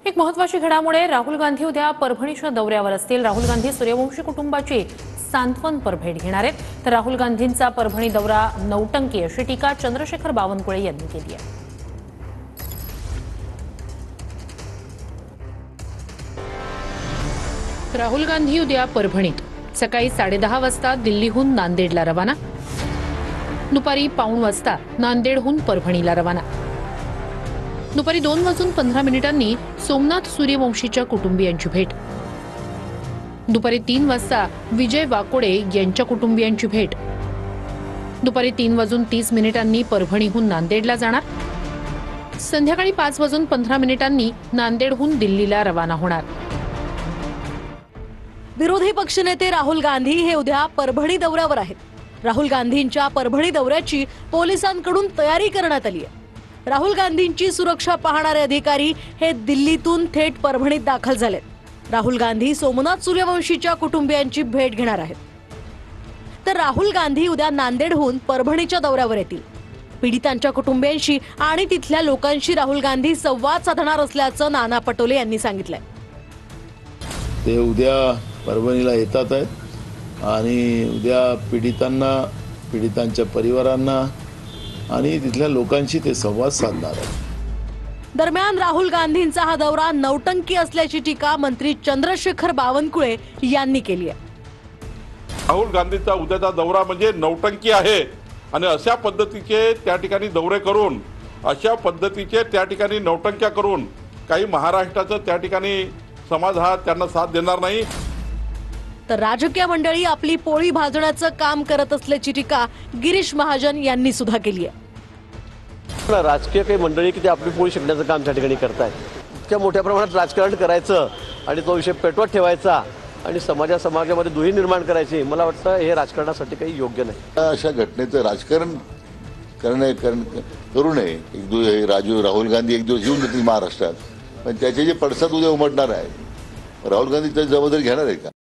एक महत्त्वाची घडामोड, राहुल गांधी उद्या परभणीच्या दौऱ्यावर असतील। राहुल गांधी सूर्यवंशी कुटुंबाची सांत्वनपर भेट घेणार आहेत। तर राहुल गांधींचा परभणी दौरा नौटंकी अशी टीका चंद्रशेखर बावनकुळे यांनी केली आहे। राहुल गांधी उद्या परभणीत सकाळी 10:30 वाजता दिल्लीहून नांदेडला रवाना, दुपारी 1:15 वाजता नांदेडहून परभणीला रवाना, दुपारी 2:15 सोमनाथ सूर्यवंशीच्या कुटुंबियांची भेट, दुपारी 3 वाजता विजय वाकोडे यांच्या कुटुंबियांची भेट, दुपारी 3:30 परभणीहून नांदेडला जाणार, संध्याकाळी 5:15 नांदेडहून दिल्लीला रवाना होणार। विरोधी पक्षनेते राहुल गांधी हे उद्या परभणी दौऱ्यावर आहेत। राहुल गांधींच्या परभणी दौऱ्याची पोलिसांकडून तयारी करण्यात आली आहे। राहुल गांधींची सुरक्षा पाहणारे अधिकारी हे दिल्लीतून थेट परभणीत दाखल झालेत। राहुल गांधी सोमनाथ सूर्यवंशीच्या कुटुंबियांची भेट घेणार आहेत। तर राहुल गांधी उद्या नांदेडहून परभणीच्या दौऱ्यावर येतील। पीडितांच्या कुटुंबियांशी आणि तिथल्या लोकांशी राहुल गांधी संवाद साधणार असल्याचं नाना पटोले यांनी सांगितलंय। ते उद्या परभणीला येतात आहेत आणि उद्या पीडितांना, पीडितांच्या परिवारांना आणि तिथल्या लोकांशी ते संवाद साधणार आहेत। दरम्यान राहुल गांधींचा हा दौरा नौटंकी असल्याची टीका मंत्री चंद्रशेखर बावनकुळे यांनी केली आहे। राहुल गांधीचा उद्याचा दौरा म्हणजे नौटंकी आहे आणि अशा पद्धतीचे त्या ठिकाणी दौरे करून, अशा पद्धतीचे त्या ठिकाणी नौटंक्या करून काही महाराष्ट्राचं त्या ठिकाणी समाज हा त्यांना साथ देणार नाही। तर राजकीय मंडळी आपली पोळी भाजण्याचं काम करत असल्याची टीका गिरीश महाजन यांनी सुद्धा केली आहे। राजकीय काही मंडळी की ते आपली पोळी शिकण्याचं काम त्या ठिकाणी करतायत। इतक्या मोठ्या प्रमाणात राजकारण करायचं आणि तो विषय पेटवत ठेवायचा आणि समाजामध्ये दुही निर्माण करायची, मला वाटतं हे राजकारणासाठी काही योग्य नाही। अशा घटनेचं राजकारण करू नये। राहुल गांधी एक दिवस येऊन जातील महाराष्ट्रात, पण त्याचे जे पडसाद उद्या उमटणार आहे, राहुल गांधी त्याची जबाबदारी घेणार आहे का?